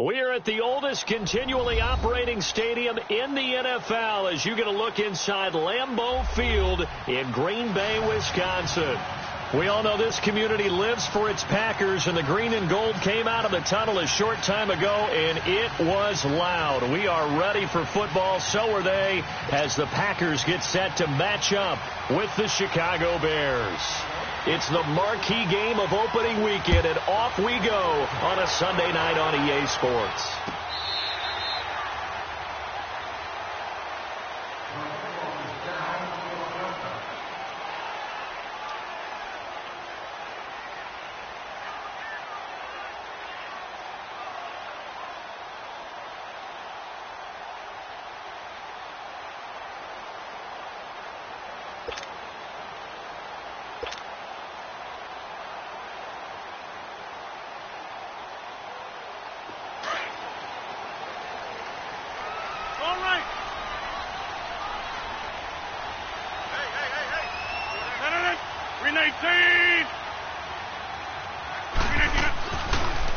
We are at the oldest continually operating stadium in the NFL as you get a look inside Lambeau Field in Green Bay, Wisconsin. We all know this community lives for its Packers, and the green and gold came out of the tunnel a short time ago, and it was loud. We are ready for football. So are they as the Packers get set to match up with the Chicago Bears. It's the marquee game of opening weekend, and off we go on a Sunday night on EA Sports.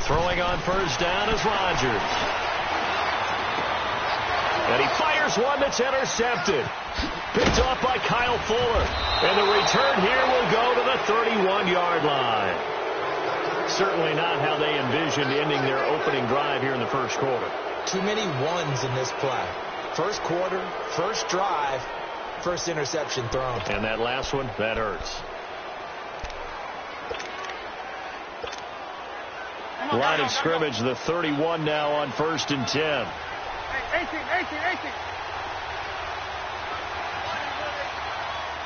Throwing on first down is Rodgers. And he fires one that's intercepted. Picked off by Kyle Fuller. And the return here will go to the 31-yard line. Certainly not how they envisioned ending their opening drive here in the first quarter. Too many ones in this play. First quarter, first drive, first interception thrown. And that last one, that hurts. Line of scrimmage, the 31 now on 1st and 10. 18.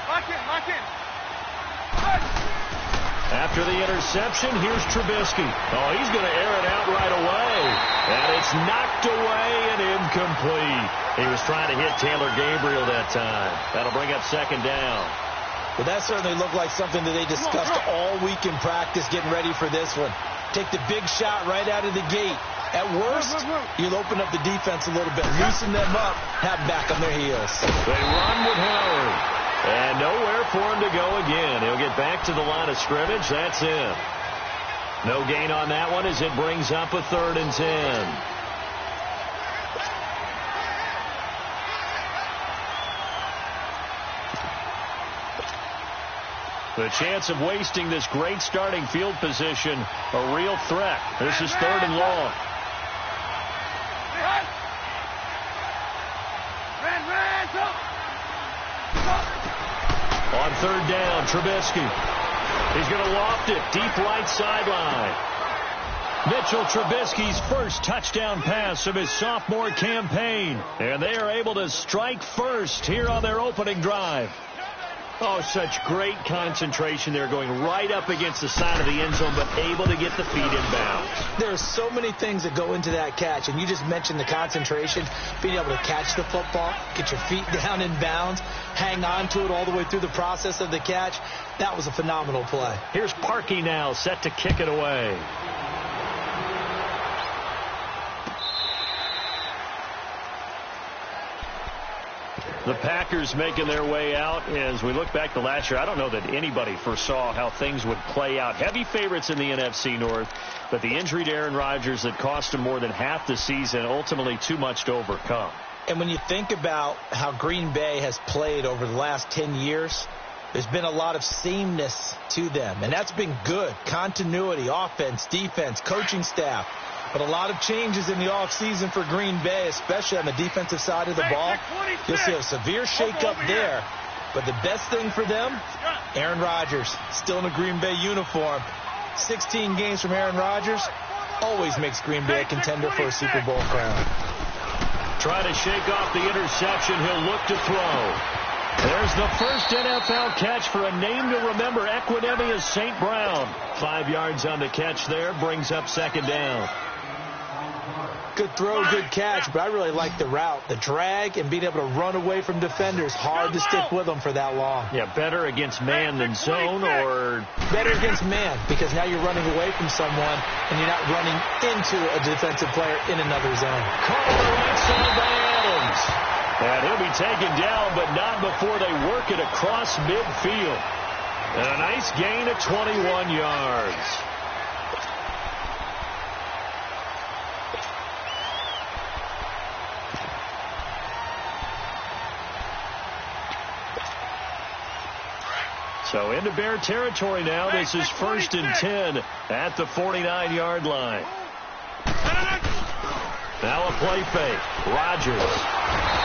Lock in. After the interception, here's Trubisky. Oh, he's going to air it out right away. And it's knocked away and incomplete. He was trying to hit Taylor Gabriel that time. That'll bring up second down. Well, that certainly looked like something that they discussed all week in practice, getting ready for this one. Take the big shot right out of the gate. At worst, you'll open up the defense a little bit, loosen them up, have back on their heels. They run with Howard. And nowhere for him to go again. He'll get back to the line of scrimmage. That's it. No gain on that one as it brings up a 3rd and 10. The chance of wasting this great starting field position, a real threat. This is 3rd and long. On 3rd down, Trubisky. He's going to loft it deep right sideline. Mitchell Trubisky's first touchdown pass of his sophomore campaign. And they are able to strike first here on their opening drive. Oh, such great concentration. They're going right up against the side of the end zone, but able to get the feet in bounds. There are so many things that go into that catch, and you just mentioned the concentration, being able to catch the football, get your feet down in bounds, hang on to it all the way through the process of the catch. That was a phenomenal play. Here's Parkey now, set to kick it away. The Packers making their way out. As we look back to last year, I don't know that anybody foresaw how things would play out. Heavy favorites in the NFC North, but the injury to Aaron Rodgers that cost him more than half the season, ultimately too much to overcome. And when you think about how Green Bay has played over the last 10 years, there's been a lot of sameness to them, and that's been good. Continuity, offense, defense, coaching staff. But a lot of changes in the offseason for Green Bay, especially on the defensive side of the ball. You'll see a severe shakeup there. But the best thing for them, Aaron Rodgers, still in a Green Bay uniform. 16 games from Aaron Rodgers always makes Green Bay a contender for a Super Bowl crown. Try to shake off the interception. He'll look to throw. There's the first NFL catch for a name to remember, Equinemius St. Brown. 5 yards on the catch there, brings up second down. Good throw, good catch, but I really like the route. The drag and being able to run away from defenders. Hard to stick with them for that long. Yeah, better against man than zone, or? Better against man, because now you're running away from someone and you're not running into a defensive player in another zone. Caught on the right side by Adams. And he'll be taken down, but not before they work it across midfield. And a nice gain of 21 yards. So into Bear territory now. This is 1st and 10 at the 49-yard line. Now a play fake. Rodgers.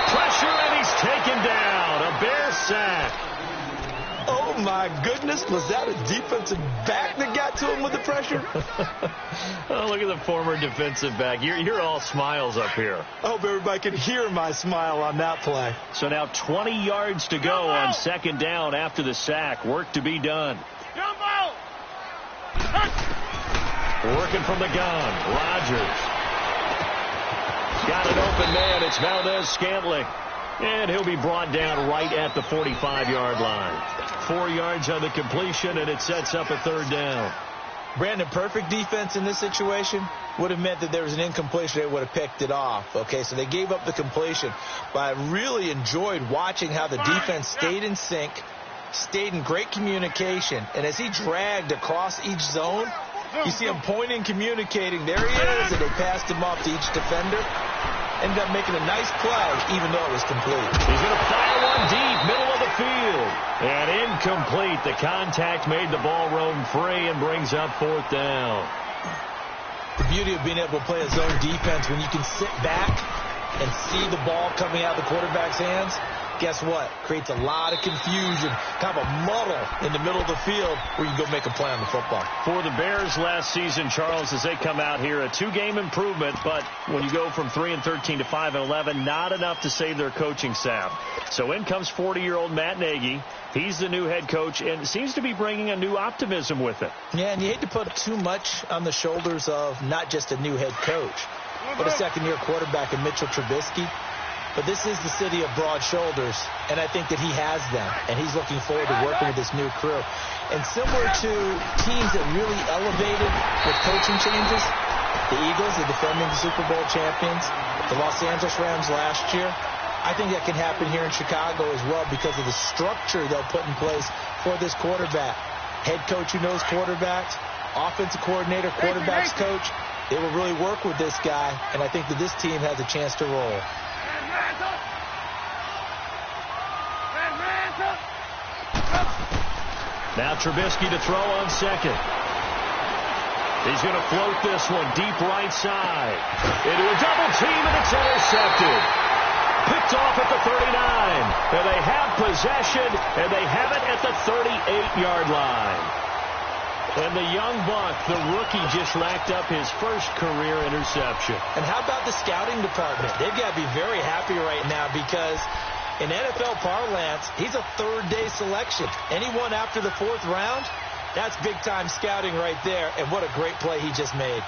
Pressure, and he's taken down. A Bear sack. Oh, my goodness. Was that a defensive back that got to him with the pressure? Oh, look at the former defensive back. You're all smiles up here. I hope everybody can hear my smile on that play. So now 20 yards to go on 2nd down after the sack. Work to be done. Working from the gun. Rodgers. Got an open man. It's Valdez-Scantling. And he'll be brought down right at the 45-yard line. 4 yards on the completion, and it sets up a 3rd down. Brandon, perfect defense in this situation would have meant that there was an incompletion. They would have picked it off. Okay, so they gave up the completion. But I really enjoyed watching how the defense stayed in sync, stayed in great communication. And as he dragged across each zone, you see him pointing, communicating. There he is, and they passed him off to each defender. Ended up making a nice play, even though it was complete. He's going to fire one deep, middle of the field. And incomplete. The contact made the ball roam free and brings up 4th down. The beauty of being able to play a zone defense when you can sit back and see the ball coming out of the quarterback's hands, guess what? Creates a lot of confusion, kind of a muddle in the middle of the field where you can go make a play on the football. For the Bears last season, Charles, as they come out here, a 2-game improvement, but when you go from 3-13 to 5-11, not enough to save their coaching staff. So in comes 40-year-old Matt Nagy. He's the new head coach and seems to be bringing a new optimism with it. Yeah, and you hate to put too much on the shoulders of not just a new head coach, but a second-year quarterback in Mitchell Trubisky. But this is the city of broad shoulders, and I think that he has them, and he's looking forward to working with this new crew. And similar to teams that really elevated with coaching changes, the Eagles, the defending Super Bowl champions, the Los Angeles Rams last year, I think that can happen here in Chicago as well because of the structure they'll put in place for this quarterback. Head coach who knows quarterbacks, offensive coordinator, quarterbacks coach, they will really work with this guy, and I think that this team has a chance to roll. Now Trubisky to throw on 2nd. He's going to float this one deep right side. Into a double team, and it's intercepted. Picked off at the 39. And they have possession, and they have it at the 38-yard line. And the young buck, the rookie, just racked up his first career interception. And how about the scouting department? They've got to be very happy right now because in NFL parlance, he's a 3rd-day selection. Anyone after the 4th round, that's big-time scouting right there. And what a great play he just made.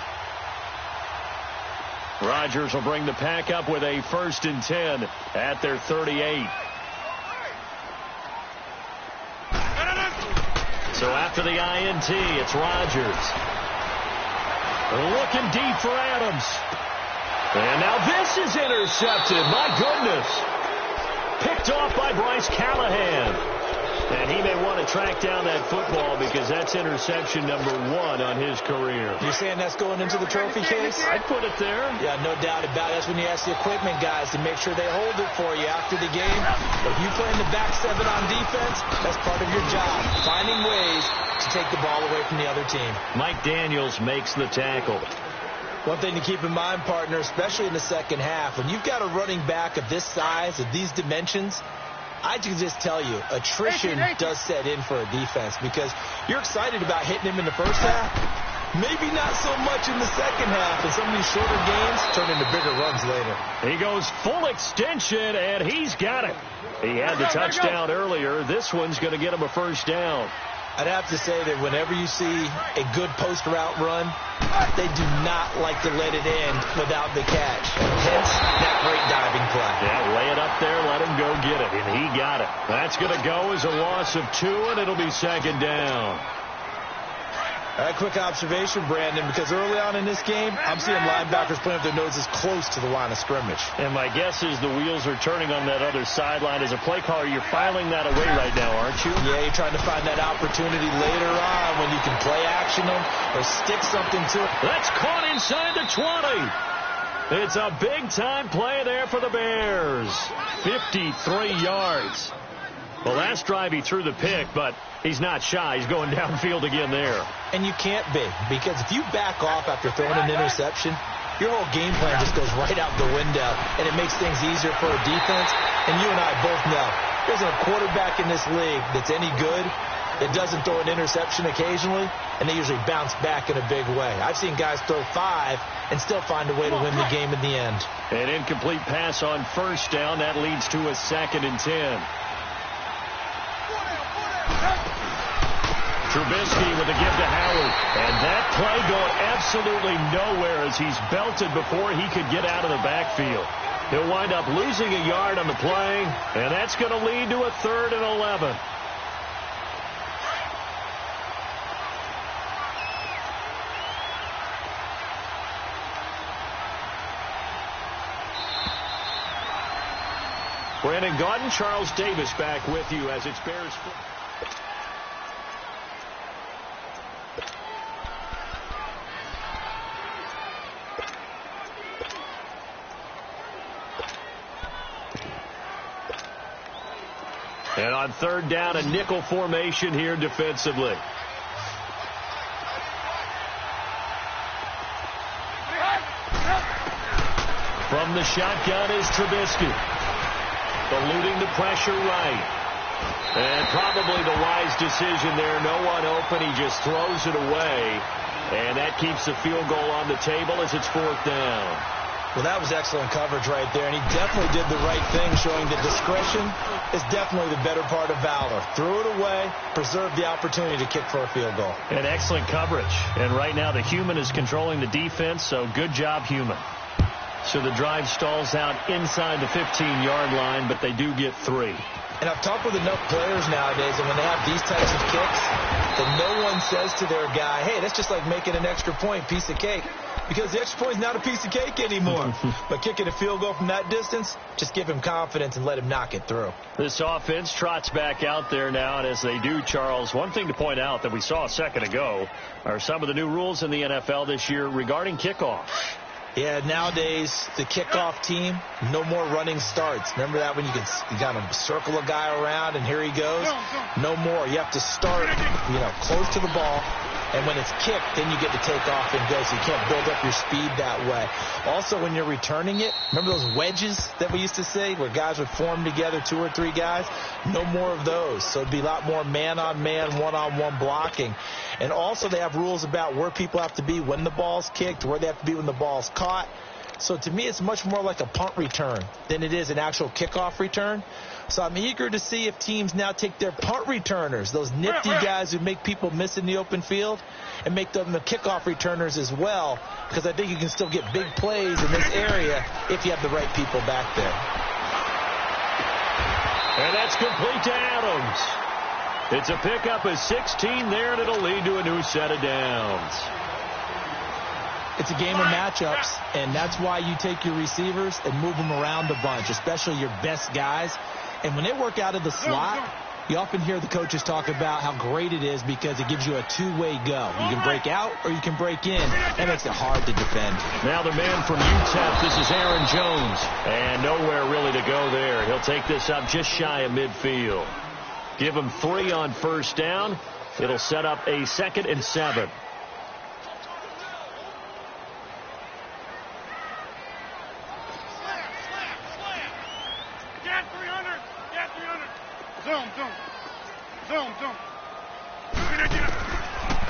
Rodgers will bring the pack up with a 1st and 10 at their 38. So after the INT, it's Rodgers. Looking deep for Adams. And now this is intercepted. My goodness. Picked off by Bryce Callahan. And he may want to track down that football because that's interception number 1 on his career. You're saying that's going into the trophy case? I'd put it there. Yeah, no doubt about it. That's when you ask the equipment guys to make sure they hold it for you after the game. If you play in the back 7 on defense, that's part of your job. Finding ways to take the ball away from the other team. Mike Daniels makes the tackle. One thing to keep in mind, partner, especially in the second half, when you've got a running back of this size, of these dimensions, I can just tell you, attrition does set in for a defense because you're excited about hitting him in the first half. Maybe not so much in the second half, and some of these shorter games turn into bigger runs later. He goes full extension, and he's got it. He had the touchdown earlier. This one's going to get him a 1st down. I'd have to say that whenever you see a good post route run, they do not like to let it end without the catch. Hence, that great diving play. Yeah, lay it up there, let him go get it, and he got it. That's going to go as a loss of 2, and it'll be 2nd down. All right, quick observation, Brandon, because early on in this game, I'm seeing linebackers playing with their noses close to the line of scrimmage. And my guess is the wheels are turning on that other sideline. As a play caller, you're filing that away right now, aren't you? Yeah, you're trying to find that opportunity later on when you can play action them or stick something to it. That's caught inside the 20. It's a big-time play there for the Bears. 53 yards. Well, last drive he threw the pick, but he's not shy. He's going downfield again there. And you can't be, because if you back off after throwing an interception, your whole game plan just goes right out the window, and it makes things easier for a defense. And you and I both know there's a quarterback in this league that's any good that doesn't throw an interception occasionally, and they usually bounce back in a big way. I've seen guys throw 5 and still find a way to win the game in the end. An incomplete pass on first down. That leads to a 2nd and 10. Trubisky with a give to Howard. And that play going absolutely nowhere as he's belted before he could get out of the backfield. He'll wind up losing a yard on the play, and that's going to lead to a 3rd and 11. Brandon Gaudin, Charles Davis back with you as it's Bears. And on 3rd down, a nickel formation here defensively. From the shotgun is Trubisky. Eluding the pressure right. And probably the wise decision there. No one open. He just throws it away. And that keeps the field goal on the table as it's 4th down. Well, that was excellent coverage right there, and he definitely did the right thing, showing that discretion is definitely the better part of valor. Threw it away, preserved the opportunity to kick for a field goal. And excellent coverage. And right now the human is controlling the defense, so good job, human. So the drive stalls out inside the 15-yard line, but they do get 3. And I've talked with enough players nowadays, and when they have these types of kicks, that no one says to their guy, hey, that's just like making an extra point, piece of cake. Because the extra point is not a piece of cake anymore. But kicking a field goal from that distance, just give him confidence and let him knock it through. This offense trots back out there now, and as they do, Charles, one thing to point out that we saw a second ago are some of the new rules in the NFL this year regarding kickoffs. Yeah, nowadays, the kickoff team, no more running starts. Remember that when you kind of circle a guy around and here he goes? No more. You have to start, close to the ball. And when it's kicked, then you get to take off and go, so you can't build up your speed that way. Also, when you're returning it, remember those wedges that we used to say where guys would form together, 2 or 3 guys? No more of those. So it'd be a lot more man-on-man, one-on-one blocking. And also they have rules about where people have to be when the ball's kicked, where they have to be when the ball's caught. So to me, it's much more like a punt return than it is an actual kickoff return. So I'm eager to see if teams now take their punt returners, those nifty guys who make people miss in the open field, and make them the kickoff returners as well, because I think you can still get big plays in this area if you have the right people back there. And that's complete to Adams. It's a pickup of 16 there, and it'll lead to a new set of downs. It's a game of matchups, and that's why you take your receivers and move them around a bunch, especially your best guys. And when they work out of the slot, you often hear the coaches talk about how great it is because it gives you a two-way go. You can break out or you can break in. That makes it hard to defend. Now the man from UTEP, this is Aaron Jones. And nowhere really to go there. He'll take this up just shy of midfield. Give him 3 on first down. It'll set up a 2nd and 7.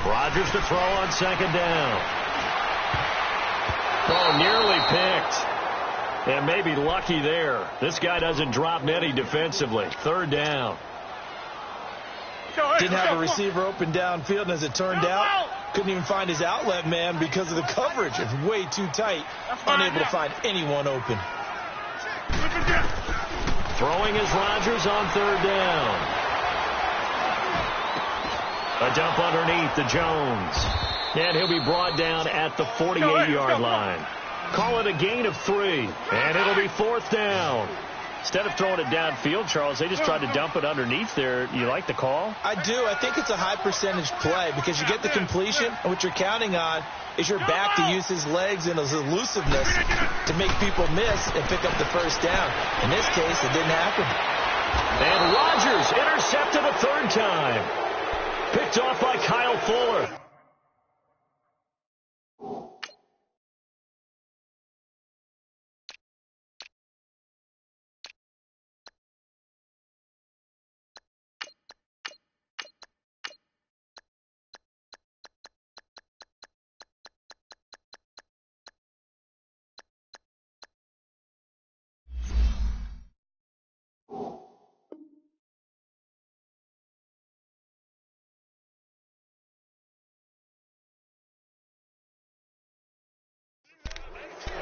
Rodgers to throw on 2nd down. Oh, nearly picked. And maybe lucky there. This guy doesn't drop many defensively. 3rd down. Didn't have a receiver open downfield, and as it turned out, couldn't even find his outlet man because of the coverage. It's way too tight. Unable to find anyone open. Throwing is Rodgers on 3rd down. A dump underneath to Jones. And he'll be brought down at the 48-yard line. Call it a gain of 3. And it'll be 4th down. Instead of throwing it downfield, Charles, they just tried to dump it underneath there. You like the call? I do. I think it's a high percentage play because you get the completion, and what you're counting on is your back to use his legs and his elusiveness to make people miss and pick up the 1st down. In this case, it didn't happen. And Rodgers Rodgers intercepted a third time. Picked off by Kyle Fuller.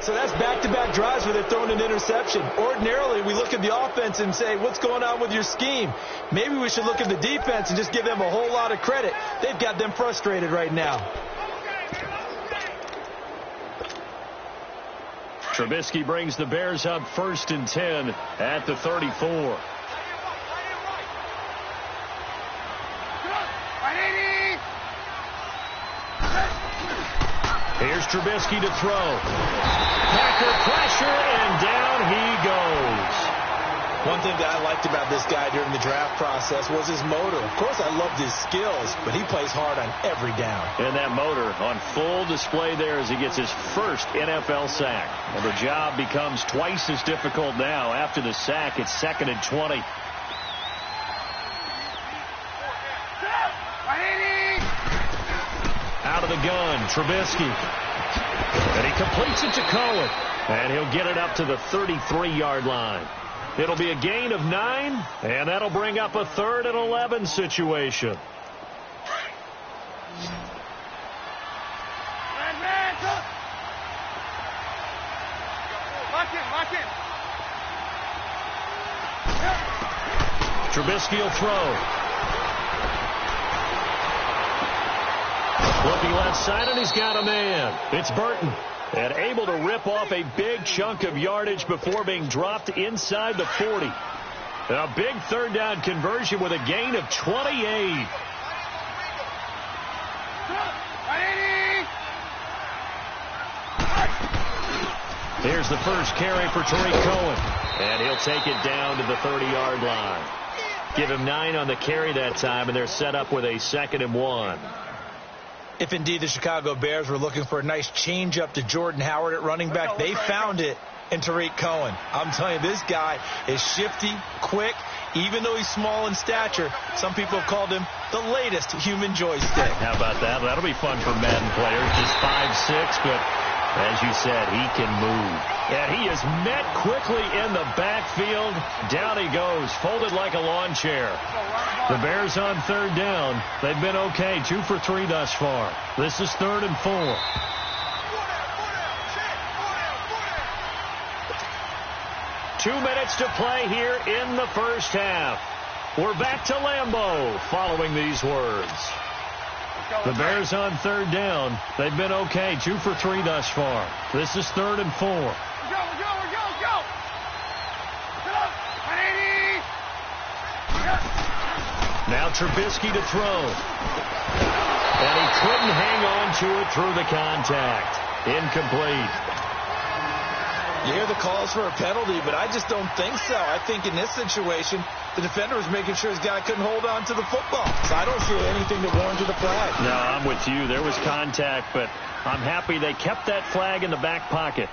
So that's back-to-back drives where they're throwing an interception. Ordinarily, we look at the offense and say, what's going on with your scheme? Maybe we should look at the defense and just give them a whole lot of credit. They've got them frustrated right now. Trubisky brings the Bears up 1st and 10 at the 34. Here's Trubisky to throw. Packer pressure, and down he goes. One thing that I liked about this guy during the draft process was his motor. Of course, I loved his skills, but he plays hard on every down. And that motor on full display there as he gets his first NFL sack. And the job becomes twice as difficult now. After the sack, it's 2nd and 20. Out of the gun, Trubisky. And he completes it to Cohen. And he'll get it up to the 33-yard line. It'll be a gain of 9, and that'll bring up a 3rd and 11 situation. Trubisky will throw. Looking left side, and he's got a man. It's Burton. And able to rip off a big chunk of yardage before being dropped inside the 40. A big 3rd down conversion with a gain of 28. Here's the first carry for Tariq Cohen. And he'll take it down to the 30-yard line. Give him 9 on the carry that time, and they're set up with a 2nd and 1. If indeed the Chicago Bears were looking for a nice change-up to Jordan Howard at running back, they found it in Tariq Cohen. I'm telling you, this guy is shifty, quick. Even though he's small in stature, some people have called him the latest human joystick. How about that? That'll be fun for Madden players. Just 5'6", but as you said, he can move. And he is met quickly in the backfield. Down he goes, folded like a lawn chair. The Bears on 3rd down. They've been okay, 2 for 3 thus far. This is 3rd and 4. Two minutes to play here in the first half. We're back to Lambeau following these words. The Bears on 3rd down. They've been okay, 2 for 3 thus far. This is 3rd and 4. Go! Now Trubisky to throw. And he couldn't hang on to it through the contact. Incomplete. You hear the calls for a penalty, but I just don't think so. I think in this situation, the defender was making sure his guy couldn't hold on to the football. So I don't see anything that warranted a flag. No, I'm with you. There was contact, but I'm happy they kept that flag in the back pocket.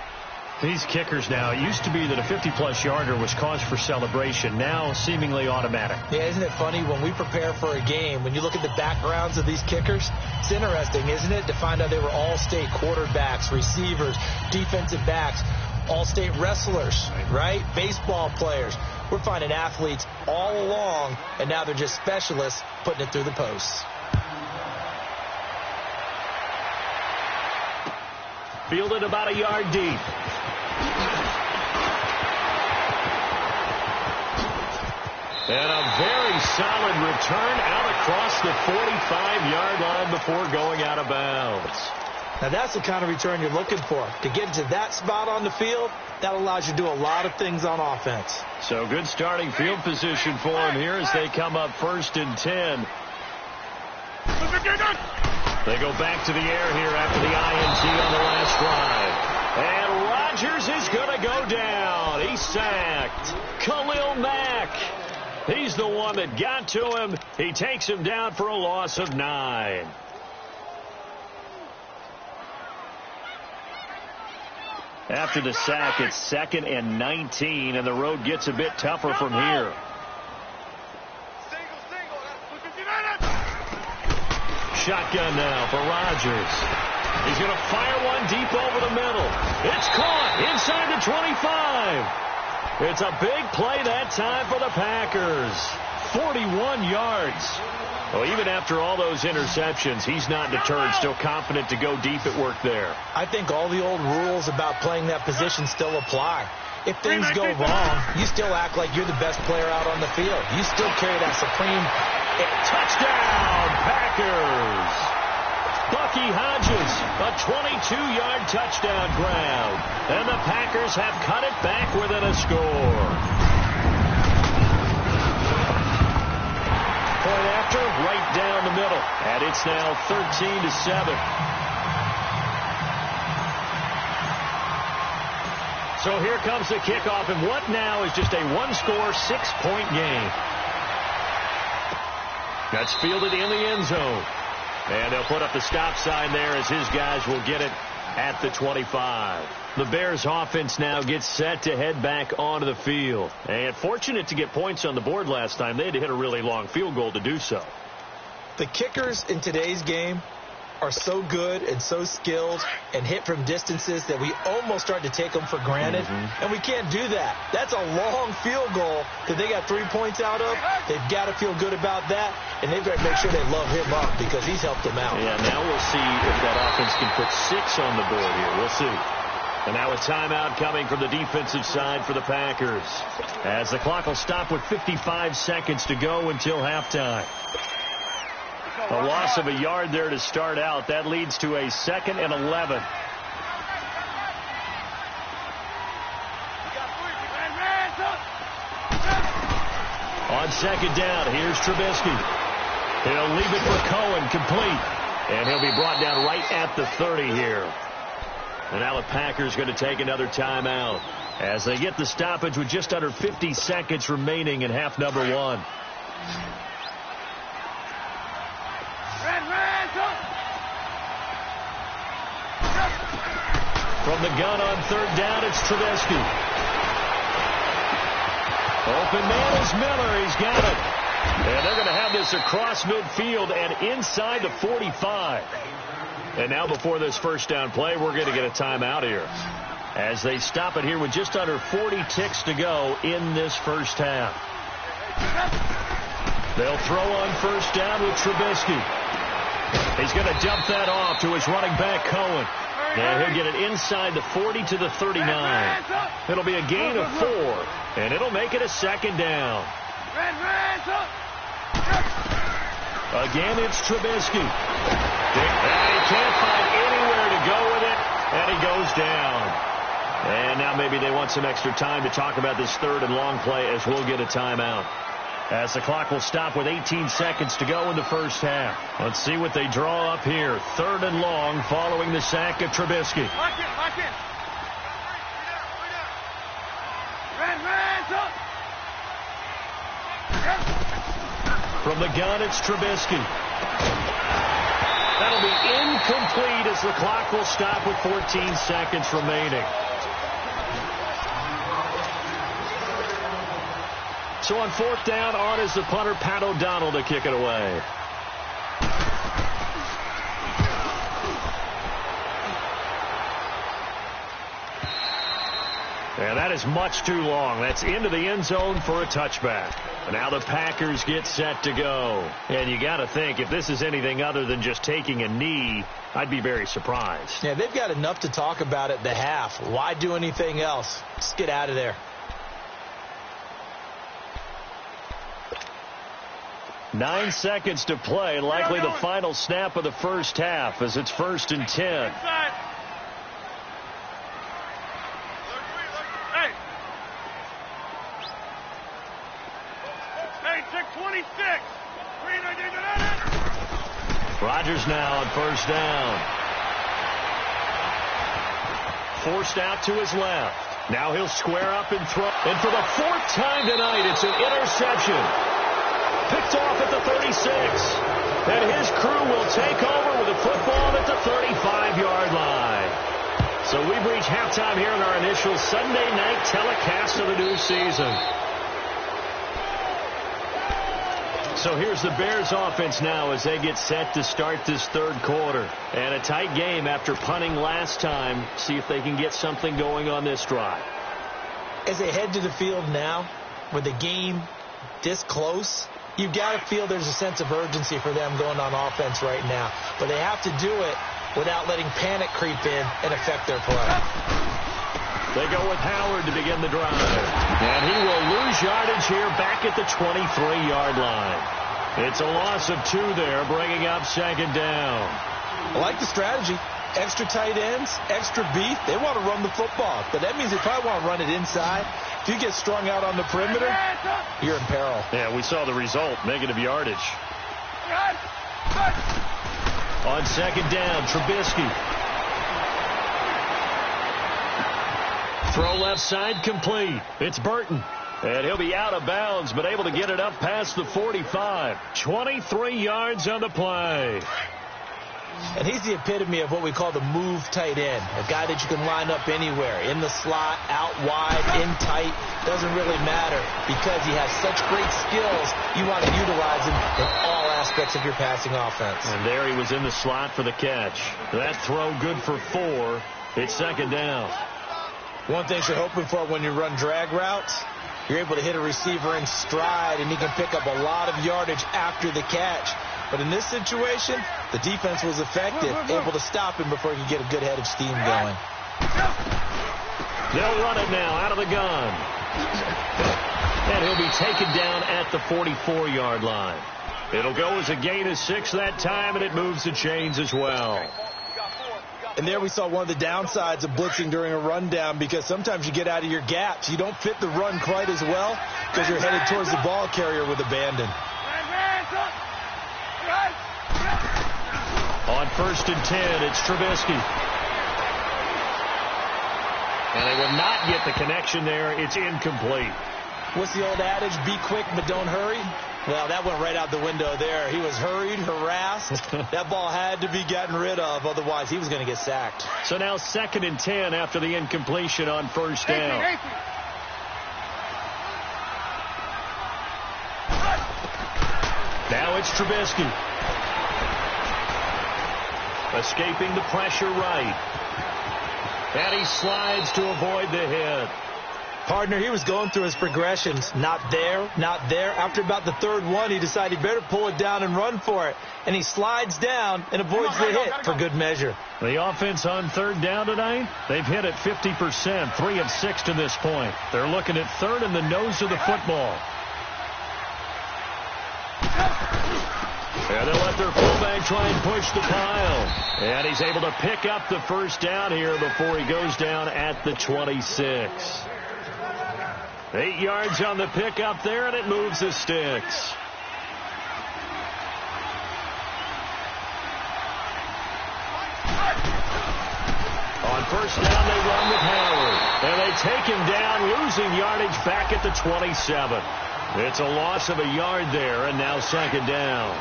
These kickers now, it used to be that a 50-plus yarder was cause for celebration. Now, seemingly automatic. Yeah, isn't it funny when we prepare for a game, when you look at the backgrounds of these kickers, it's interesting, isn't it, to find out they were all-state quarterbacks, receivers, defensive backs, all-state wrestlers, right? Baseball players. We're finding athletes all along, and now they're just specialists putting it through the posts. Fielded about a yard deep. And a very solid return out across the 45-yard line before going out of bounds. Now, that's the kind of return you're looking for. To get to that spot on the field, that allows you to do a lot of things on offense. So good starting field position for him here as they come up 1st and 10. They go back to the air here after the INT on the last drive. And Rodgers is going to go down. He's sacked. Khalil Mack. He's the one that got to him. He takes him down for a loss of 9. After the sack, it's 2nd and 19, and the road gets a bit tougher from here. Shotgun now for Rodgers. He's going to fire one deep over the middle. It's caught inside the 25. It's a big play that time for the Packers. 41 yards. Well, even after all those interceptions, he's not deterred, still confident to go deep at work there. I think all the old rules about playing that position still apply. If things go wrong, you still act like you're the best player out on the field. You still carry that supreme touchdown, Packers. Bucky Hodges, a 22-yard touchdown grab. And the Packers have cut it back within a score. Point after, right down the middle. And it's now 13-7. So here comes the kickoff, and what now is just a one-score, 6-point game. That's fielded in the end zone. And they'll put up the stop sign there as his guys will get it at the 25. The Bears offense now gets set to head back onto the field. And fortunate to get points on the board last time. They had to hit a really long field goal to do so. The kickers in today's game are so good and so skilled and hit from distances that we almost start to take them for granted. And we can't do that. That's a long field goal that they got 3 points out of. They've got to feel good about that, and they've got to make sure they love him up because he's helped them out. Yeah, now we'll see if that offense can put 6 on the board here. We'll see. And now a timeout coming from the defensive side for the Packers, as the clock will stop with 55 seconds to go until halftime. A loss of a yard there to start out. That leads to a 2nd and 11. On 2nd down, here's Trubisky. He'll leave it for Cohen, complete. And he'll be brought down right at the 30 here. And now the Packers going to take another timeout as they get the stoppage with just under 50 seconds remaining in half number 1. From the gun on 3rd down, it's Trubisky. Open man is Miller. He's got it. And they're going to have this across midfield and inside the 45. And now before this first down play, we're going to get a timeout here, as they stop it here with just under 40 ticks to go in this first half. They'll throw on 1st down with Trubisky. He's going to dump that off to his running back, Cohen. And he'll get it inside the 40 to the 39. It'll be a gain of 4, and it'll make it a 2nd down. Again, it's Trubisky. And he can't find anywhere to go with it, and he goes down. And now maybe they want some extra time to talk about this 3rd and long play, as we'll get a timeout, as the clock will stop with 18 seconds to go in the first half. Let's see what they draw up here. 3rd and long following the sack of Trubisky. Lock in. From the gun, it's Trubisky. That'll be incomplete as the clock will stop with 14 seconds remaining. So on 4th down, on is the punter, Pat O'Donnell, to kick it away. And that is much too long. That's into the end zone for a touchback. And now the Packers get set to go. And you got to think, if this is anything other than just taking a knee, I'd be very surprised. Yeah, they've got enough to talk about at the half. Why do anything else? Just get out of there. 9 seconds to play, likely the final snap of the first half, as it's 1st and 10. Rodgers now on 1st down. Forced out to his left. Now he'll square up and throw. And for the fourth time tonight, it's an interception. Picked off at the 36. And his crew will take over with the football at the 35-yard line. So we've reached halftime here in our initial Sunday night telecast of the new season. So here's the Bears offense now as they get set to start this third quarter. And a tight game after punting last time. See if they can get something going on this drive. As they head to the field now, with the game this close, you've got to feel there's a sense of urgency for them going on offense right now. But they have to do it without letting panic creep in and affect their play. They go with Howard to begin the drive. And he will lose yardage here back at the 23-yard line. It's a loss of 2 there, bringing up second down. I like the strategy. Extra tight ends, extra beef. They want to run the football, but that means they probably want to run it inside. If you get strung out on the perimeter, you're in peril. Yeah, we saw the result, negative yardage. On second down, Trubisky. Throw left side complete. It's Burton. And he'll be out of bounds, but able to get it up past the 45. 23 yards on the play. And he's the epitome of what we call the move tight end. A guy that you can line up anywhere. In the slot, out wide, in tight. Doesn't really matter because he has such great skills. You want to utilize him in all aspects of your passing offense. And there he was in the slot for the catch. That throw good for 4. It's second down. One thing you're hoping for when you run drag routes, you're able to hit a receiver in stride, and he can pick up a lot of yardage after the catch. But in this situation, the defense was effective, able to stop him before he could get a good head of steam going. They'll run it now out of the gun. And he'll be taken down at the 44-yard line. It'll go as a gain of 6 that time, and it moves the chains as well. And there we saw one of the downsides of blitzing during a rundown, because sometimes you get out of your gaps. You don't fit the run quite as well because you're headed towards the ball carrier with abandon. On 1st and 10, it's Trubisky. And they will not get the connection there. It's incomplete. What's the old adage? Be quick, but don't hurry. Well, that went right out the window there. He was hurried, harassed. That ball had to be gotten rid of. Otherwise, he was going to get sacked. So now 2nd and 10 after the incompletion on 1st down. Now it's Trubisky. Escaping the pressure right. And he slides to avoid the hit. Partner, he was going through his progressions. Not there, not there. After about the 3rd one, he decided he better pull it down and run for it. And he slides down and avoids the hit for good measure. The offense on 3rd down tonight, they've hit it 50%, 3 of 6 to this point. They're looking at 3rd in the nose of the football. And they'll let their fullback try and push the pile. And he's able to pick up the 1st down here before he goes down at the 26. 8 yards on the pickup there, and it moves the sticks. On 1st down, they run with Howard. And they take him down, losing yardage back at the 27. It's a loss of a yard there, and now 2nd down.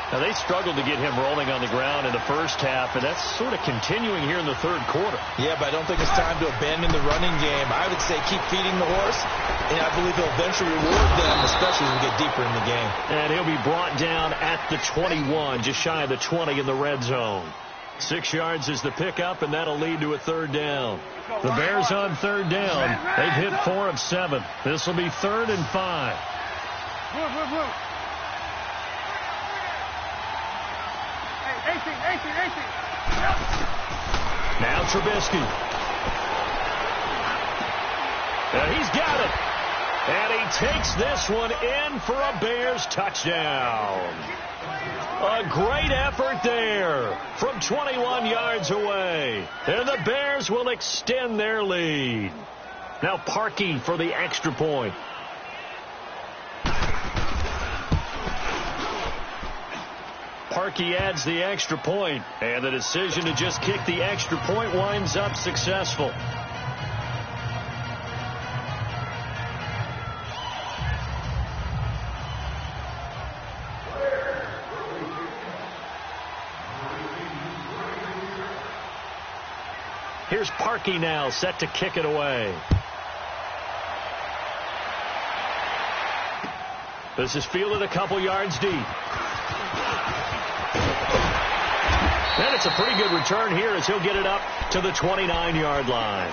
Now, they struggled to get him rolling on the ground in the first half, and that's sort of continuing here in the 3rd quarter. Yeah, but I don't think it's time to abandon the running game. I would say keep feeding the horse, and I believe he'll eventually reward them, especially as we get deeper in the game. And he'll be brought down at the 21, just shy of the 20 in the red zone. 6 yards is the pickup, and that'll lead to a 3rd down. The Bears on 3rd down. They've hit 4 of 7. This will be 3rd and 5. Now Trubisky. And he's got it. And he takes this one in for a Bears touchdown. A great effort there from 21 yards away. And the Bears will extend their lead. Now Parkey for the extra point. Parkey adds the extra point, and the decision to just kick the extra point winds up successful. Here's Parkey now, set to kick it away. This is fielded a couple yards deep. And it's a pretty good return here as he'll get it up to the 29-yard line.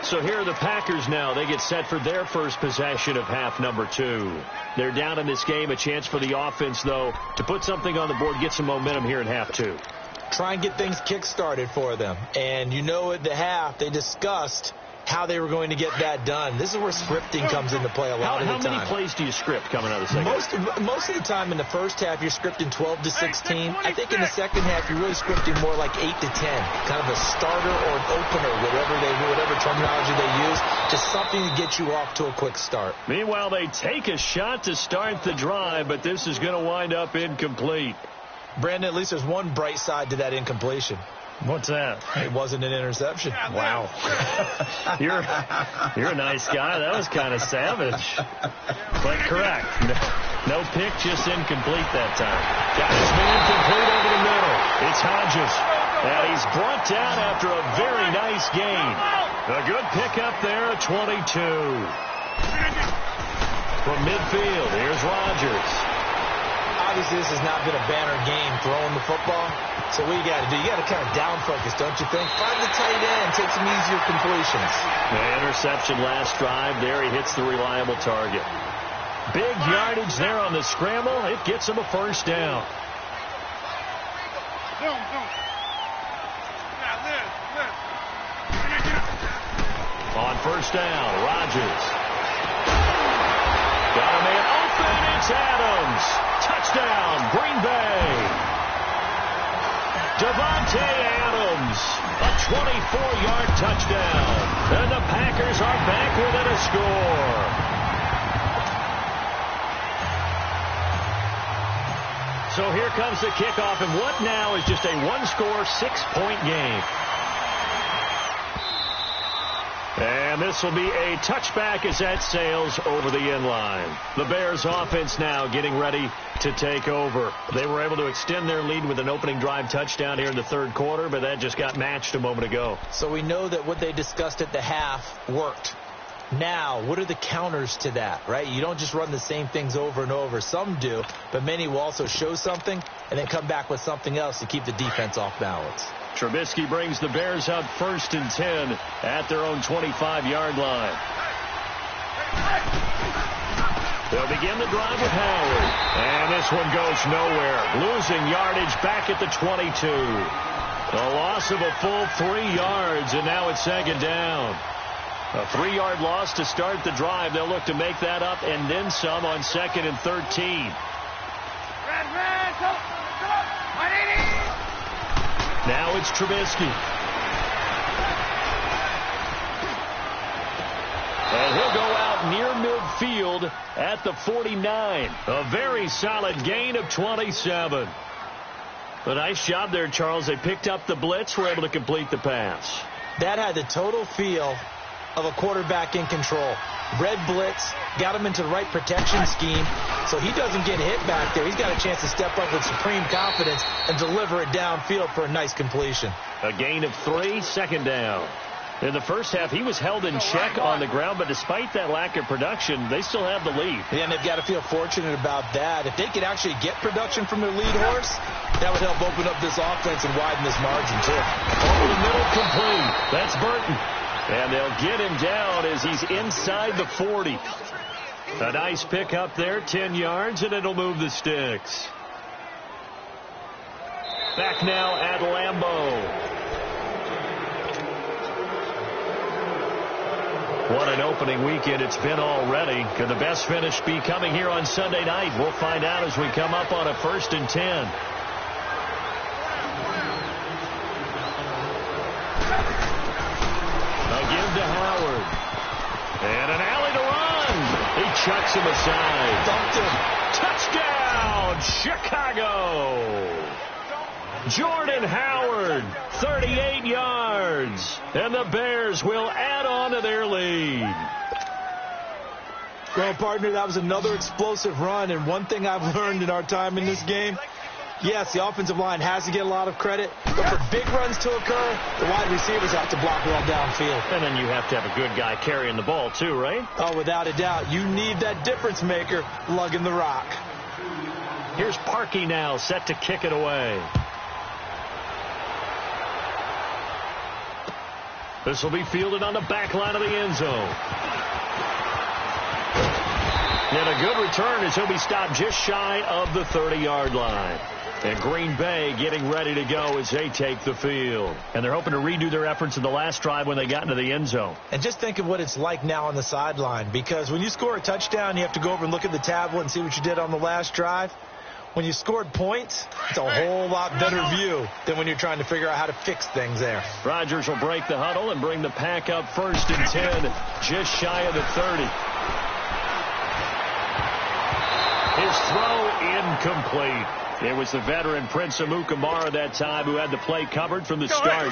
So here are the Packers now. They get set for their first possession of half number 2. They're down in this game. A chance for the offense, though, to put something on the board, get some momentum here in half 2. Try and get things kick-started for them. And you know at the half, they discussed how they were going to get that done. This is where scripting comes into play a lot of the time. How many plays do you script coming out of the second half? Most of the time in the first half, you're scripting 12 to 16. I think in the second half, you're really scripting more like 8 to 10. Kind of a starter or an opener, whatever terminology they use, just something to get you off to a quick start. Meanwhile, they take a shot to start the drive, but this is going to wind up incomplete. Brandon, at least there's one bright side to that incompletion. What's that? It wasn't an interception. Wow. You're a nice guy. That was kind of savage. But correct. No pick, just incomplete that time. Got his man complete over the middle. It's Hodges. And he's brought down after a very nice gain. A good pickup there at 22. From midfield, here's Rodgers. Obviously, this has not been a banner game throwing the football. So what you got to do? You got to kind of down focus, don't you think? Find the tight end, take some easier completions. The interception last drive there. He hits the reliable target. Big yardage there on the scramble. It gets him a first down. On first down, Rodgers. Got a man open. It's Adams. Touchdown, Green Bay. Davante Adams, a 24-yard touchdown. And the Packers are back within a score. So here comes the kickoff, and what now is just a one-score, 6-point game. And this will be a touchback as that sails over the end line. The Bears offense now getting ready to take over. They were able to extend their lead with an opening drive touchdown here in the third quarter, but that just got matched a moment ago. So we know that what they discussed at the half worked. Now, what are the counters to that, right? You don't just run the same things over and over. Some do, but many will also show something and then come back with something else to keep the defense off balance. Trubisky brings the Bears up 1st and 10 at their own 25-yard line. They'll begin the drive with Howard. And this one goes nowhere. Losing yardage back at the 22. A loss of a full 3 yards, and now it's second down. A 3-yard loss to start the drive. They'll look to make that up and then some on 2nd and 13. Now it's Trubisky. And he'll go out near midfield at the 49. A very solid gain of 27. A nice job there, Charles. They picked up the blitz, were able to complete the pass. That had the total feel of a quarterback in control. Red blitz, got him into the right protection scheme, so he doesn't get hit back there. He's got a chance to step up with supreme confidence and deliver it downfield for a nice completion. A gain of 3, second down. In the first half, he was held in check on the ground, but despite that lack of production, they still have the lead. Yeah, and they've got to feel fortunate about that. If they could actually get production from their lead horse, that would help open up this offense and widen this margin, too. Over the middle, complete. That's Burton. And they'll get him down as he's inside the 40. A nice pick up there, 10 yards, and it'll move the sticks. Back now at Lambeau. What an opening weekend it's been already. Could the best finish be coming here on Sunday night? We'll find out as we come up on a 1st and 10. Give to Howard. And an alley to run. He chucks him aside. Dumped him. Touchdown, Chicago. Jordan Howard, 38 yards. And the Bears will add on to their lead. Well, partner, that was another explosive run. And one thing I've learned in our time in this game, Yes, the offensive line has to get a lot of credit, but for big runs to occur, the wide receivers have to block well downfield. And then you have to have a good guy carrying the ball too, right? Oh, without a doubt. You need that difference maker lugging the rock. Here's Parkey now, set to kick it away. This will be fielded on the back line of the end zone. And a good return as he'll be stopped just shy of the 30-yard line. And Green Bay getting ready to go as they take the field. And they're hoping to redo their efforts in the last drive when they got into the end zone. And just think of what it's like now on the sideline, because when you score a touchdown, you have to go over and look at the tablet and see what you did on the last drive. When you scored points, it's a whole lot better view than when you're trying to figure out how to fix things there. Rodgers will break the huddle and bring the pack up 1st and 10, just shy of the 30. His throw incomplete. It was the veteran Prince Amukamara that time who had the play covered from the start.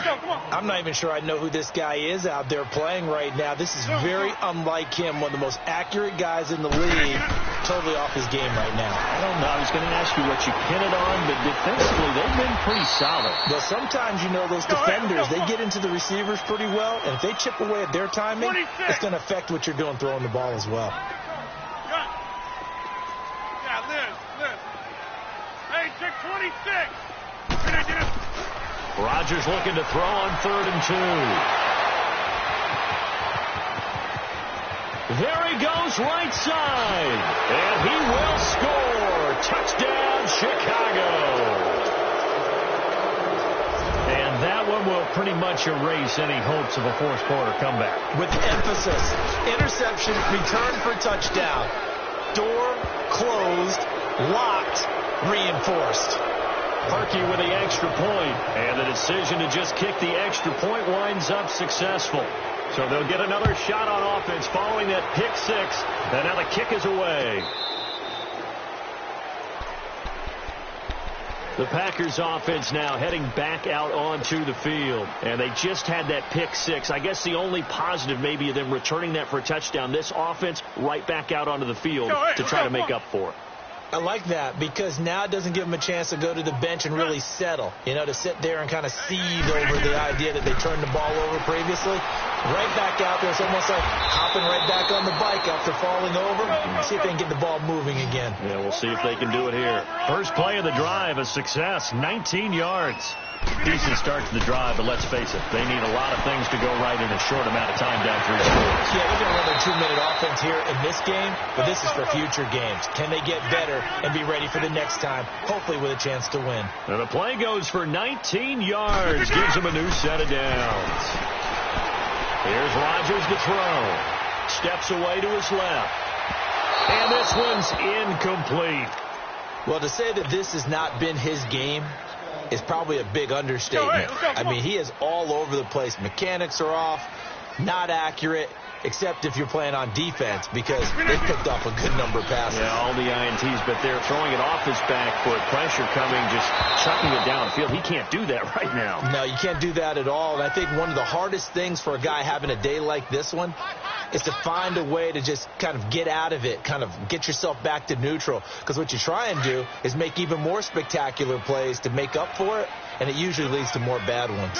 I'm not even sure I know who this guy is out there playing right now. This is very unlike him, one of the most accurate guys in the league. Totally off his game right now. I don't know. I was going to ask you what you pin it on, but defensively they've been pretty solid. Well, sometimes, you know, those defenders, they get into the receivers pretty well, and if they chip away at their timing, it's going to affect what you're doing throwing the ball as well. Rodgers looking to throw on 3rd and 2. There he goes right side. And he will score. Touchdown, Chicago. And that one will pretty much erase any hopes of a fourth quarter comeback. With emphasis. Interception, return for touchdown. Door closed, locked, reinforced. Parkey with the extra point, and the decision to just kick the extra point winds up successful. So they'll get another shot on offense following that pick 6, and now the kick is away. The Packers offense now heading back out onto the field, and they just had that pick 6. I guess the only positive maybe of them returning that for a touchdown. This offense right back out onto the field to try to make up for it. I like that because now it doesn't give them a chance to go to the bench and really settle, you know, to sit there and kind of seethe over the idea that they turned the ball over previously. Right back out there. It's almost like hopping right back on the bike after falling over. See if they can get the ball moving again. Yeah, we'll see if they can do it here. First play of the drive, a success, 19 yards. Decent start to the drive, but let's face it, they need a lot of things to go right in a short amount of time down 3 scores. Yeah, they're going to run their 2-minute offense here in this game, but this is for future games. Can they get better and be ready for the next time, hopefully with a chance to win? And the play goes for 19 yards, gives them a new set of downs. Here's Rodgers to throw. Steps away to his left. And this one's incomplete. Well, to say that this has not been his game is probably a big understatement. I mean, he is all over the place. Mechanics are off, not accurate, except if you're playing on defense because they picked off a good number of passes. Yeah, all the INTs, but they're throwing it off his back for pressure coming, just chucking it downfield. He can't do that right now. No, you can't do that at all. And I think one of the hardest things for a guy having a day like this one is to find a way to just kind of get out of it, kind of get yourself back to neutral. Because what you try and do is make even more spectacular plays to make up for it, and it usually leads to more bad ones.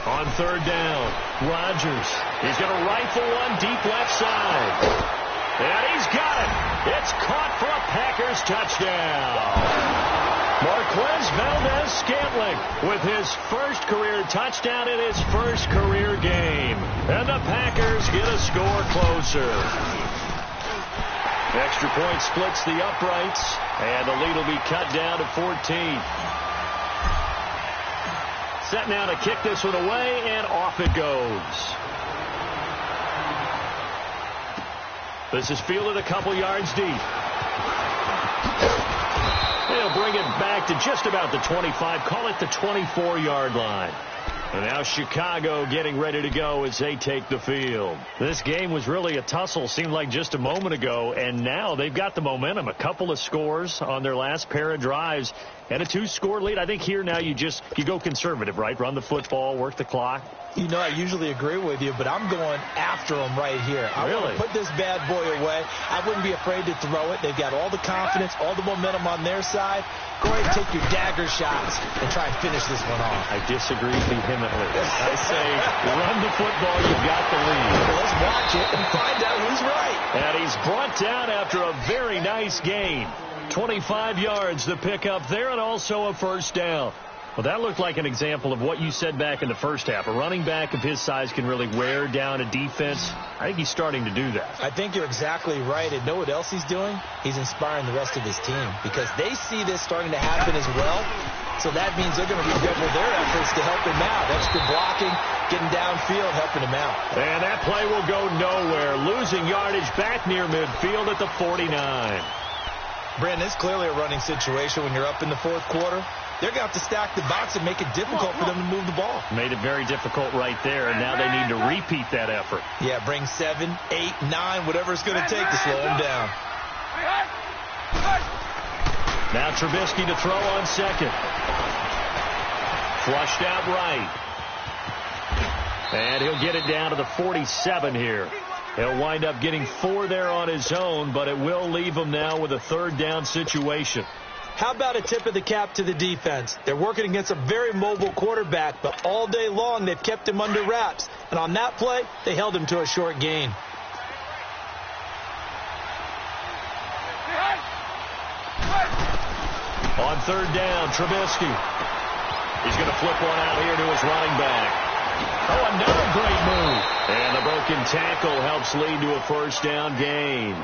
On 3rd down, Rodgers. He's going to rifle one deep left side. And he's got it. It's caught for a Packers touchdown. Marquez Valdez-Scantling with his first career touchdown in his first career game. And the Packers get a score closer. Extra point splits the uprights, and the lead will be cut down to 14. Set now to kick this one away, and off it goes. This is fielded a couple yards deep. They'll bring it back to just about the 25, call it the 24-yard line. And now Chicago getting ready to go as they take the field. This game was really a tussle, seemed like just a moment ago, and now they've got the momentum. A couple of scores on their last pair of drives, And a 2-score lead. I think here now you go conservative, right? Run the football, work the clock. You know, I usually agree with you, but I'm going after him right here. I want to put this bad boy away. I wouldn't be afraid to throw it. They've got all the confidence, all the momentum on their side. Go ahead and take your dagger shots and try and finish this one off. I disagree vehemently. I say run the football. You've got the lead. Well, let's watch it and find out who's right. And he's brought down after a very nice gain. 25 yards to pick up there and also a first down. Well, that looked like an example of what you said back in the first half. A running back of his size can really wear down a defense. I think he's starting to do that. I think you're exactly right. And know what else he's doing? He's inspiring the rest of his team because they see this starting to happen as well. So that means they're going to redouble their efforts to help him out. Extra blocking, getting downfield, helping him out. And that play will go nowhere. Losing yardage back near midfield at the 49. Brandon, it's clearly a running situation when you're up in the fourth quarter. They're going to have to stack the box and make it difficult for them to move the ball. Made it very difficult right there, and now they need to repeat that effort. Yeah, bring 7, 8, 9, whatever it's going to take to slow them down. Now Trubisky to throw on second. Flushed out right. And he'll get it down to the 47 here. He'll wind up getting 4 there on his own, but it will leave him now with a third down situation. How about a tip of the cap to the defense? They're working against a very mobile quarterback, but all day long they've kept him under wraps. And on that play, they held him to a short gain. On third down, Trubisky. He's going to flip one out here to his running back. Oh, another great move. And the broken tackle helps lead to a first down gain.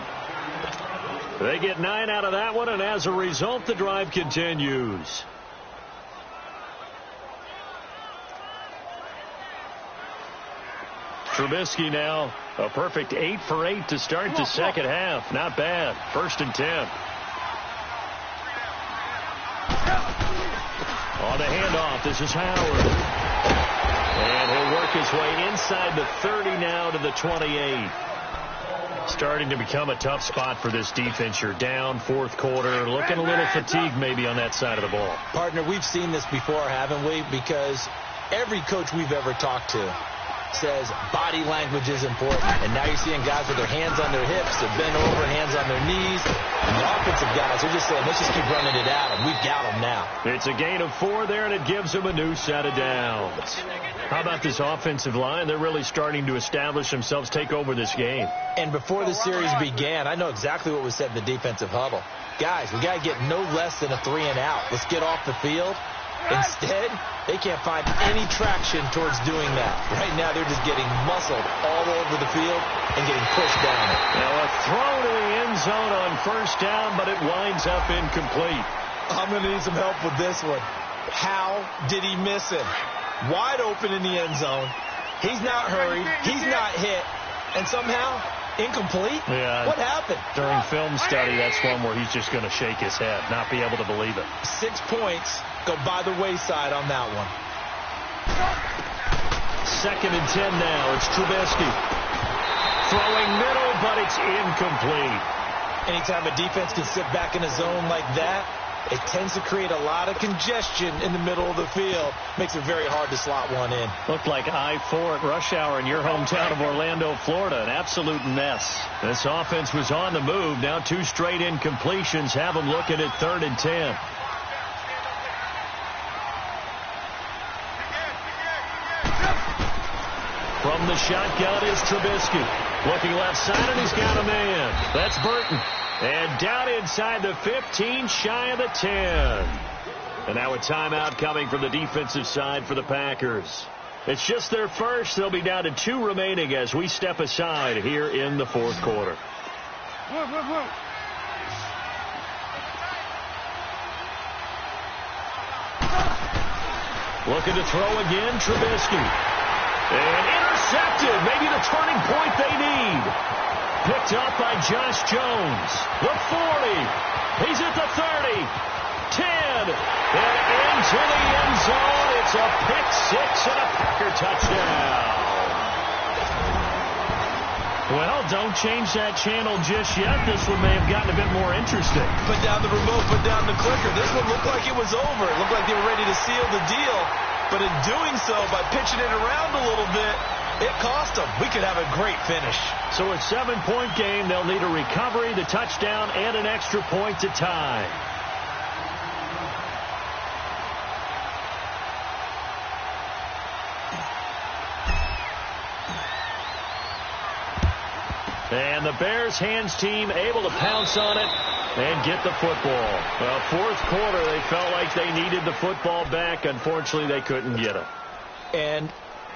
They get 9 out of that one, and as a result, the drive continues. Trubisky now a perfect 8 for 8 to start the second half. Not bad. 1st and 10. On the handoff, this is Howard. And he'll work his way inside the 30 now to the 28. Starting to become a tough spot for this defense. You're down fourth quarter, looking a little fatigued maybe on that side of the ball. Partner, we've seen this before, haven't we? Because every coach we've ever talked to says body language is important. And now you're seeing guys with their hands on their hips, they're bent over, hands on their knees. And the offensive guys are just saying, let's just keep running it at them. We've got them now. It's a gain of 4 there, and it gives them a new set of downs. How about this offensive line? They're really starting to establish themselves, take over this game. And before the series began, I know exactly what was said in the defensive huddle. Guys, we got to get no less than a 3 and out. Let's get off the field. Instead, they can't find any traction towards doing that. Right now, they're just getting muscled all over the field and getting pushed down it. Now a throw to the end zone on first down, but it winds up incomplete. I'm going to need some help with this one. How did he miss it? Wide open in the end zone. He's not hurried. He's not hit. And somehow, incomplete? Yeah. What happened? During film study, that's one where he's just going to shake his head, not be able to believe it. 6 points go by the wayside on that one. 2nd and 10 now. It's Trubisky. Throwing middle, but it's incomplete. Anytime a defense can sit back in a zone like that, it tends to create a lot of congestion in the middle of the field. Makes it very hard to slot one in. Looked like I-4 at rush hour in your hometown of Orlando, Florida. An absolute mess. This offense was on the move. Now 2 straight incompletions have them looking at 3rd and 10. From the shotgun is Trubisky. Looking left side, and he's got a man. That's Burton. And down inside the 15, shy of the 10. And now a timeout coming from the defensive side for the Packers. It's just their first. They'll be down to 2 remaining as we step aside here in the fourth quarter. Looking to throw again, Trubisky. And intercepted. Maybe the turning point they need. Picked up by Josh Jones. The 40. He's at the 30. 10. And into the end zone. It's a pick 6 and a Packer touchdown. Well, don't change that channel just yet. This one may have gotten a bit more interesting. Put down the remote, put down the clicker. This one looked like it was over. It looked like they were ready to seal the deal. But in doing so, by pitching it around a little bit, it cost them. We could have a great finish. So it's a 7-point game. They'll need a recovery, the touchdown, and an extra point to tie. And the Bears hands team able to pounce on it and get the football. Well, fourth quarter, they felt like they needed the football back. Unfortunately, they couldn't get it. And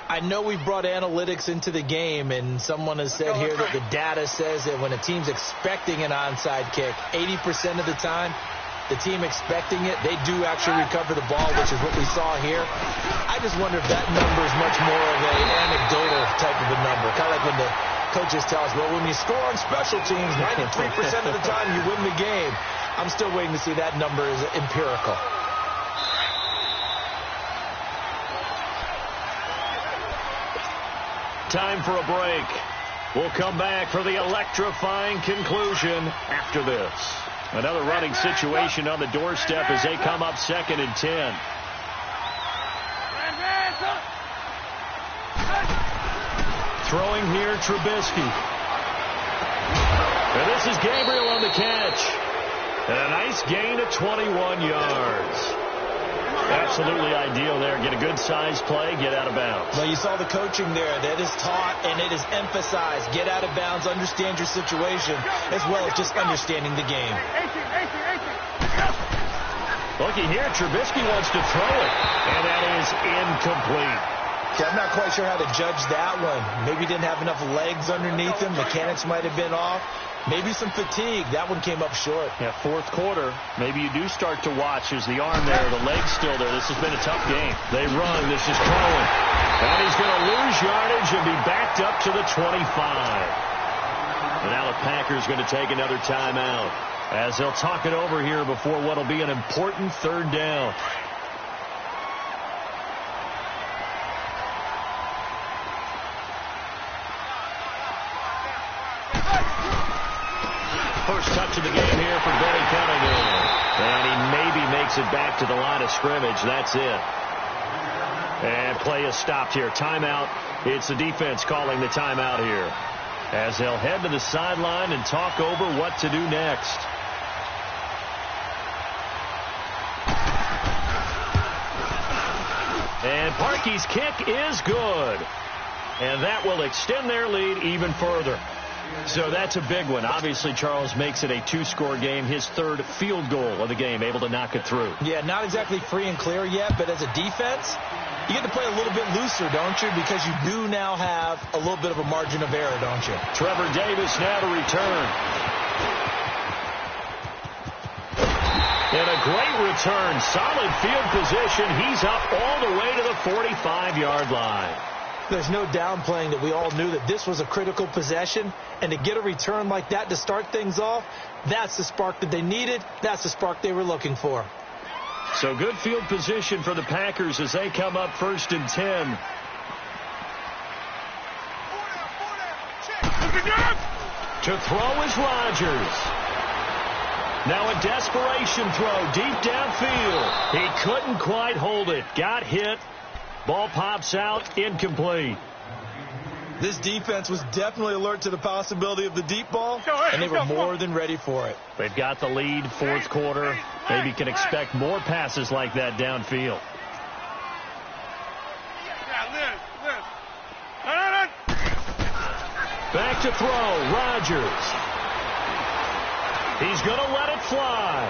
I know we've brought analytics into the game, and someone has said here that the data says that when a team's expecting an onside kick, 80% of the time, the team expecting it, they do actually recover the ball, which is what we saw here. I just wonder if that number is much more of an anecdotal type of a number. Kind of like when the coaches tell us, well, when you score on special teams, 93% of the time you win the game. I'm still waiting to see that number is empirical. Time for a break. We'll come back for the electrifying conclusion after this. Another running situation on the doorstep as they come up 2nd and 10. Throwing here, Trubisky. And this is Gabriel on the catch. And a nice gain of 21 yards. Absolutely ideal there. Get a good size play, get out of bounds. Well, you saw the coaching there. That is taught and it is emphasized. Get out of bounds, understand your situation, as well as just understanding the game. Looky here, Trubisky wants to throw it, and that is incomplete. Yeah, I'm not quite sure how to judge that one. Maybe didn't have enough legs underneath him. Mechanics might have been off. Maybe some fatigue. That one came up short. Yeah, fourth quarter. Maybe you do start to watch as the arm there, the leg's still there. This has been a tough game. They run. This is Cohen. And he's going to lose yardage and be backed up to the 25. And now the Packers going to take another timeout as they'll talk it over here before what will be an important 3rd down. First touch of the game here for Benny Cunningham. And he maybe makes it back to the line of scrimmage. That's it. And play is stopped here. Timeout. It's the defense calling the timeout here, as they'll head to the sideline and talk over what to do next. And Parkey's kick is good. And that will extend their lead even further. So that's a big one. Obviously, Charles makes it a 2-score game. His 3rd field goal of the game, able to knock it through. Yeah, not exactly free and clear yet, but as a defense, you get to play a little bit looser, don't you? Because you do now have a little bit of a margin of error, don't you? Trevor Davis now to return. And a great return. Solid field position. He's up all the way to the 45-yard line. There's no downplaying that we all knew that this was a critical possession, and to get a return like that to start things off, that's the spark that they needed. That's the spark they were looking for. So good field position for the Packers as they come up 1st and 10. To throw is Rodgers. Now a desperation throw deep downfield. He couldn't quite hold it. Got hit. Ball pops out, incomplete. This defense was definitely alert to the possibility of the deep ball, and they were more than ready for it. They've got the lead, fourth quarter. Maybe can expect more passes like that downfield. Back to throw, Rodgers. He's going to let it fly.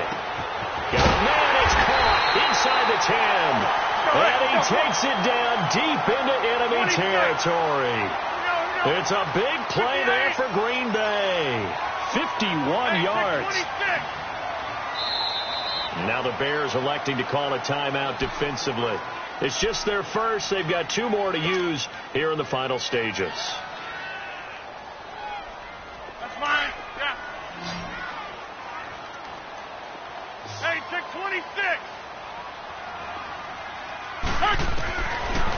Got a man, it's caught inside the 10. And he takes it down deep into enemy territory. It's a big play there for Green Bay. 51 yards. Now the Bears electing to call a timeout defensively. It's just their first. They've got 2 more to use here in the final stages. That's mine. Yeah. Hey, check 26.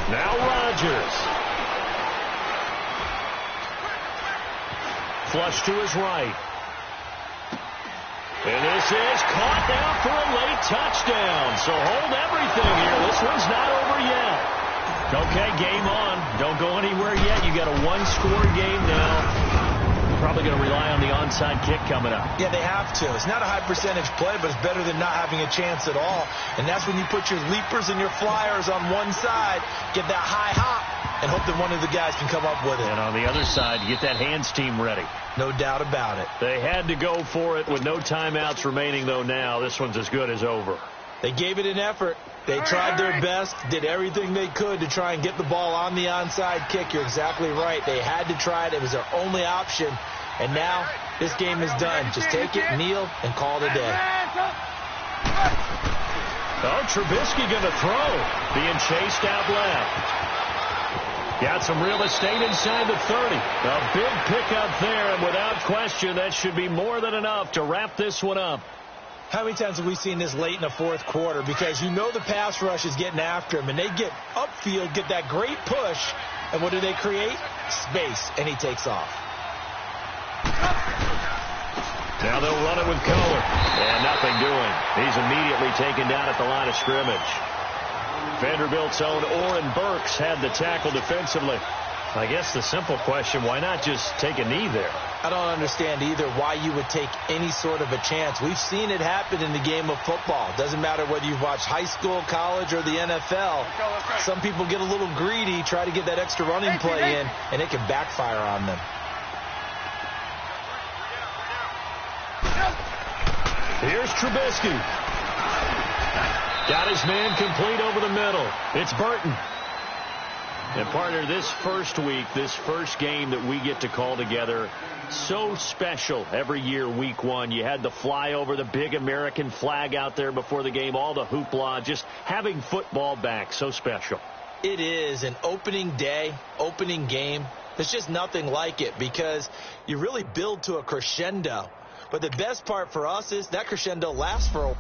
Now Rodgers. flush to his right. And this is caught now for a late touchdown. So hold everything here. This one's not over yet. Okay, game on. Don't go anywhere yet. You got a one-score game now. Probably going to rely on the onside kick coming up. Yeah, they have to. It's not a high percentage play, but it's better than not having a chance at all. And that's when you put your leapers and your flyers on one side, get that high hop, and hope that one of the guys can come up with it. And on the other side, you get that hands team ready. No doubt about it. They had to go for it with no timeouts remaining, though, now. This one's as good as over. They gave it an effort. They tried their best, did everything they could to try and get the ball on the onside kick. You're exactly right. They had to try it. It was their only option. And now this game is done. Just take it, kneel, and call it a day. Oh, Trubisky going to throw. Being chased out left. Got some real estate inside the 30. A big pickup there, and without question, that should be more than enough to wrap this one up. How many times have we seen this late in the fourth quarter? Because you know the pass rush is getting after him, and they get upfield, get that great push, and what do they create? Space, and he takes off. Now they'll run it with Kohler, and nothing doing. He's immediately taken down at the line of scrimmage. Vanderbilt's own Oren Burks had the tackle defensively. I guess the simple question, why not just take a knee there? I don't understand either why you would take any sort of a chance. We've seen it happen in the game of football. Doesn't matter whether you've watched high school, college, or the NFL. Some people get a little greedy, try to get that extra running play in, and it can backfire on them. Here's Trubisky. Got his man complete over the middle. It's Burton. And, partner, this first week, this first game that we get to call together, so special every year, week one. You had the flyover, the big American flag out there before the game, all the hoopla, just having football back, so special. It is an opening day, opening game. There's just nothing like it because you really build to a crescendo. But the best part for us is that crescendo lasts for a while.